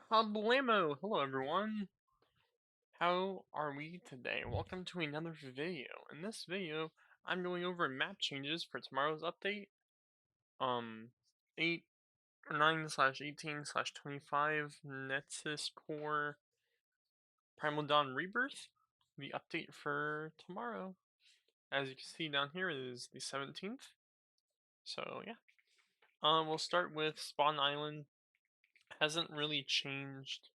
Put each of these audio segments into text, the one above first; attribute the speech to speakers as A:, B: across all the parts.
A: Hablamo! Hello everyone! How are we today? Welcome to another video. In this video, I'm going over map changes for tomorrow's update. 8 or 9/18/25 Nexus Core Primal Dawn Rebirth. The update for tomorrow. As you can see down here, it is the 17th. So yeah. We'll start with Spawn Island. Hasn't really changed.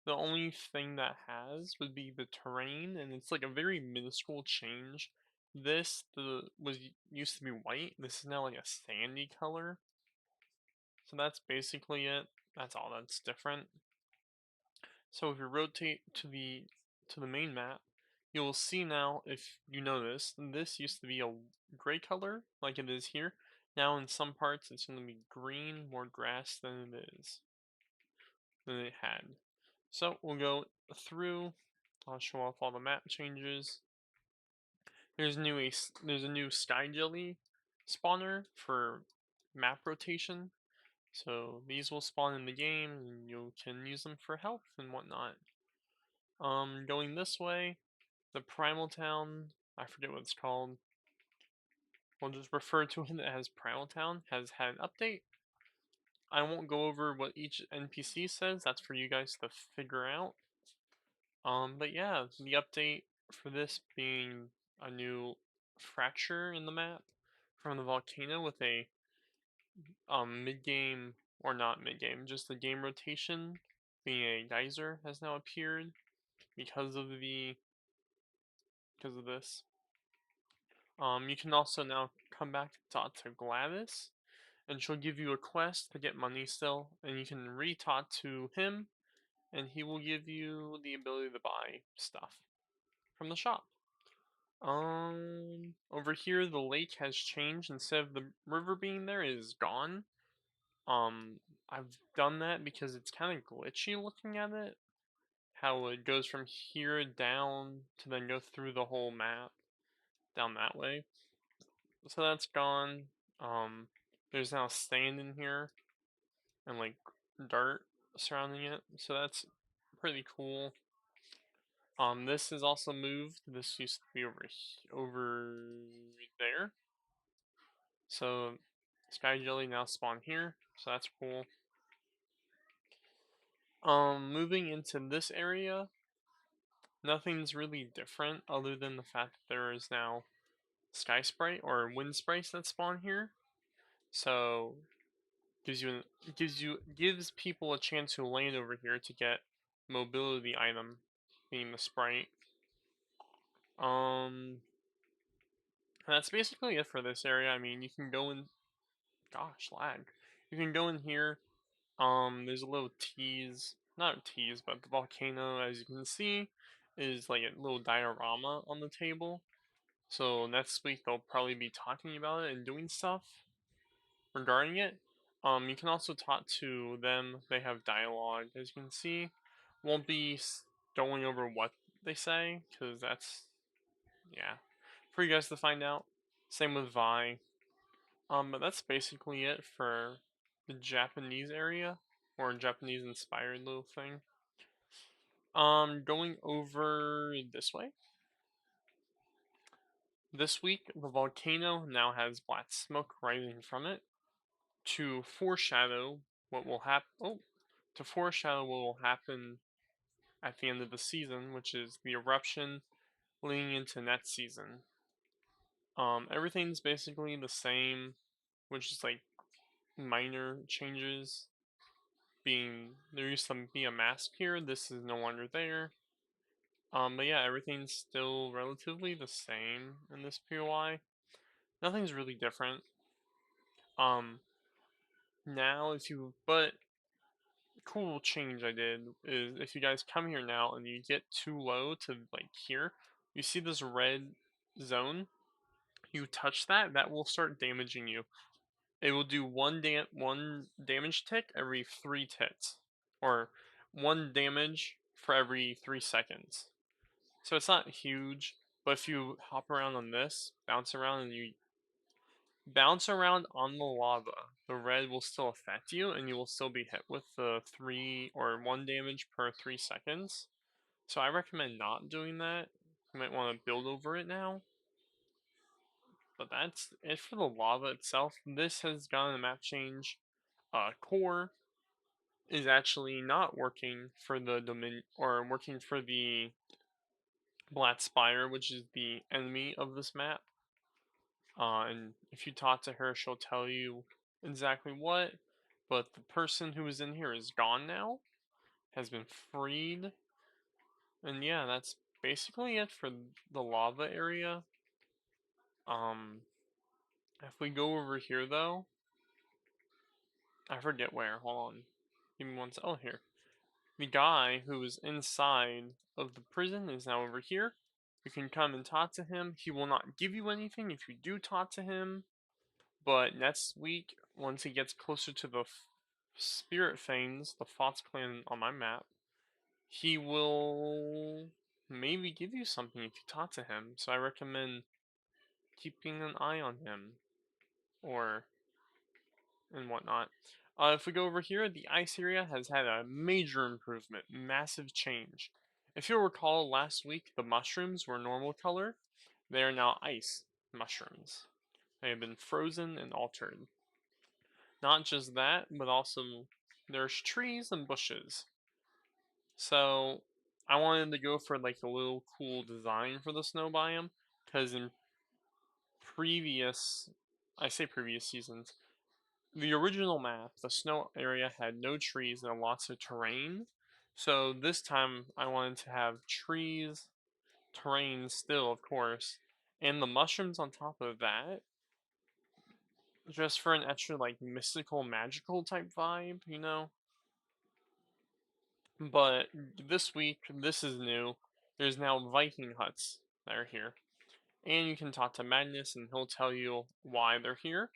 A: The only thing that has would be the terrain, and it's like a very minuscule change. This used to be white. This is now like a sandy color. So that's basically it. That's all that's different. So if you rotate to the main map, you'll see now, if you notice, this used to be a gray color like it is here. Now in some parts it's going to be green, more grass than it had. So we'll go through. I'll show off all the map changes. There's a new Sky Jelly spawner for map rotation. So these will spawn in the game and you can use them for health and whatnot. Going this way, the Primal Town, I forget what it's called. We'll just refer to it as Primal Town, has had an update. I won't go over what each NPC says, that's for you guys to figure out. But yeah, the update for this being a new fracture in the map from the volcano with a mid-game, or not mid-game, just the game rotation being a geyser has now appeared because of this. You can also now come back to talk to Gladys, and she'll give you a quest to get money still, and you can re-talk to him, and he will give you the ability to buy stuff from the shop. Over here the lake has changed. Instead of the river being there, it is gone. I've done that because it's kind of glitchy looking at it. How it goes from here down to then go through the whole map down that way. So that's gone. There's now sand in here and like dirt surrounding it. So that's pretty cool. This is also moved. This used to be over there. So Sky Jelly now spawn here, so that's cool. Moving into this area, nothing's really different other than the fact that there is now Sky Sprite or Wind Sprites that spawn here. So gives people a chance to land over here to get mobility item, being the Sprite. That's basically it for this area. I mean, you can go in. Gosh, lag. You can go in here. There's a little tease, not a tease, but the volcano, as you can see, is like a little diorama on the table. So next week they'll probably be talking about it and doing stuff regarding it. You can also talk to them. They have dialogue, as you can see. Won't be going over what they say, because that's, yeah, for you guys to find out. Same with Vi. But that's basically it for the Japanese area, or Japanese inspired little thing. Going over this way. This week, the volcano now has black smoke rising from it to foreshadow what will happen. To foreshadow what will happen at the end of the season, which is the eruption leading into next season. Everything's basically the same, which is like minor changes. There used to be a mask here, this is no longer there. But yeah, everything's still relatively the same in this POI. Nothing's really different. Now but cool change I did is if you guys come here now and you get too low to like here, you see this red zone, you touch that, that will start damaging you. It will do one damage tick every 3 ticks, or 1 damage for every 3 seconds. So it's not huge, but if you hop around on this, bounce around, and you bounce around on the lava. The red will still affect you, and you will still be hit with the 3 or 1 damage per 3 seconds. So I recommend not doing that. You might want to build over it now. But that's it for the lava itself. This has gotten a map change. Core is actually not working for the domin or working for the Black Spire, which is the enemy of this map. And if you talk to her, she'll tell you exactly what. But the person who was in here is gone now, has been freed. And yeah, that's basically it for the lava area. If we go over here though, I forget where. Hold on. Give me one. Oh, here. The guy who was inside of the prison is now over here. You can come and talk to him. He will not give you anything if you do talk to him. But next week, once he gets closer to the Spirit Fanes, the Fox clan on my map, he will maybe give you something if you talk to him. So I recommend keeping an eye on him, or and whatnot. If we go over here, the ice area has had a major improvement, massive change. If you'll recall, last week the mushrooms were normal color. They are now ice mushrooms. They have been frozen and altered. Not just that, but also there's trees and bushes. So I wanted to go for like a little cool design for the snow biome, because in previous, I say previous seasons, the original map, the snow area had no trees and lots of terrain. So this time I wanted to have trees, terrain still, of course, and the mushrooms on top of that, just for an extra like mystical, magical type vibe, you know? But this week, this is new. There's now Viking huts that are here. And you can talk to Magnus and he'll tell you why they're here.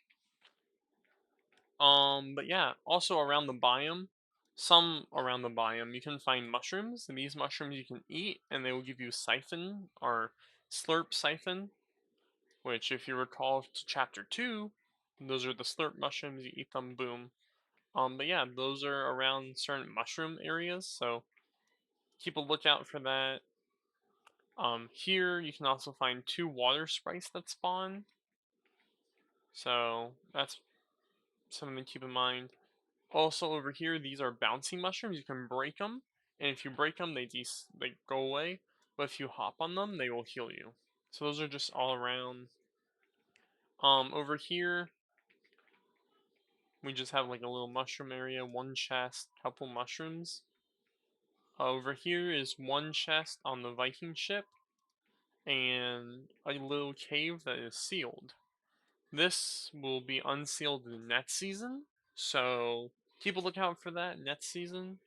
A: But yeah, also around the biome, some around the biome, you can find mushrooms, and these mushrooms you can eat, and they will give you siphon, or slurp siphon, which if you recall to chapter 2, those are the slurp mushrooms, you eat them, boom. But yeah, those are around certain mushroom areas, so keep a lookout for that. Here you can also find 2 water sprites that spawn, so that's something to keep in mind. Also over here, these are bouncy mushrooms. You can break them, and if you break them, they go away. But if you hop on them, they will heal you. So those are just all around. Over here, we just have like a little mushroom area, 1 chest, couple mushrooms. Over here is 1 chest on the Viking ship, and a little cave that is sealed. This will be unsealed in next season, so keep a lookout for that next season.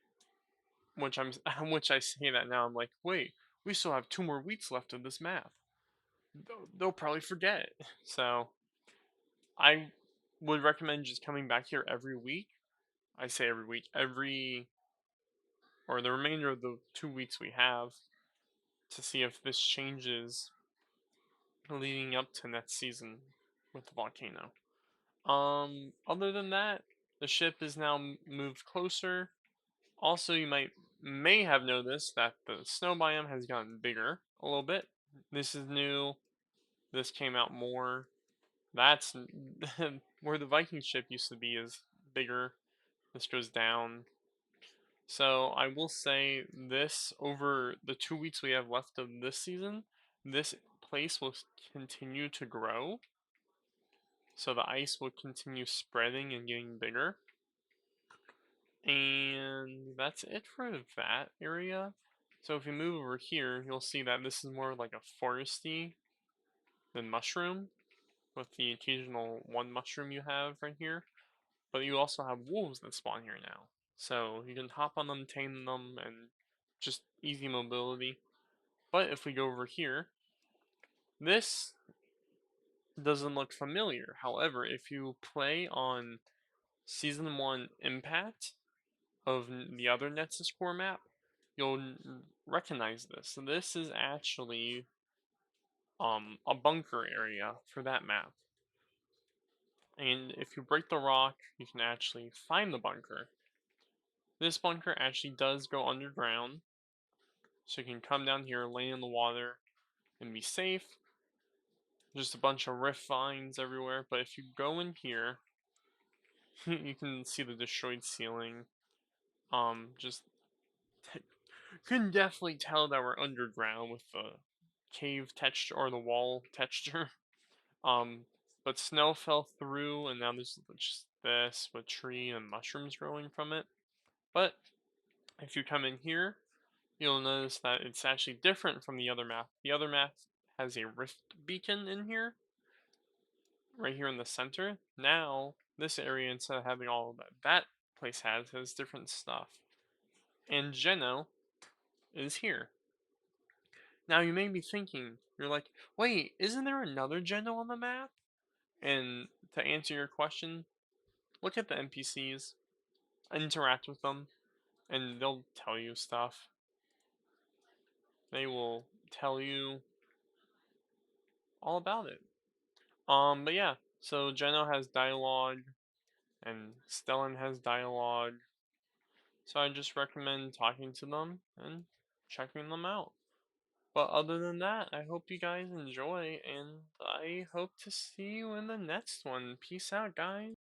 A: Which which I say that now, I'm like, wait, we still have 2 more weeks left of this map. They'll probably forget. So I would recommend just coming back here every week. I say every week, or the remainder of the 2 weeks we have, to see if this changes leading up to next season with the volcano. Other than that, the ship is now moved closer. Also, you may have noticed that the snow biome has gotten bigger a little bit. This is new. This came out more. That's where the Viking ship used to be is bigger. This goes down. So I will say this, over the 2 weeks we have left of this season, this place will continue to grow. So the ice will continue spreading and getting bigger. And that's it for that area. So if you move over here, you'll see that this is more like a foresty than mushroom, with the occasional 1 mushroom you have right here. But you also have wolves that spawn here now. So you can hop on them, tame them, and just easy mobility. But if we go over here, this doesn't look familiar. However, if you play on Season 1 Impact of the other Nexus core map, you'll recognize this. So this is actually a bunker area for that map. And if you break the rock, you can actually find the bunker. This bunker actually does go underground, so you can come down here, lay in the water, and be safe. Just a bunch of rift vines everywhere, but if you go in here, you can see the destroyed ceiling. Just can definitely tell that we're underground with the cave texture or the wall texture. But snow fell through, and now there's just this with tree and mushrooms growing from it. But if you come in here, you'll notice that it's actually different from the other map. The other map has a rift beacon in here, right here in the center. Now, this area, instead of having all that place has different stuff. And Geno is here. Now, you may be thinking, you're like, wait, isn't there another Geno on the map? And to answer your question, look at the NPCs, interact with them, and they'll tell you stuff. They will tell you all about it. But yeah, so Geno has dialogue, and Stellan has dialogue. So I just recommend talking to them and checking them out. But other than that, I hope you guys enjoy, and I hope to see you in the next one. Peace out, guys.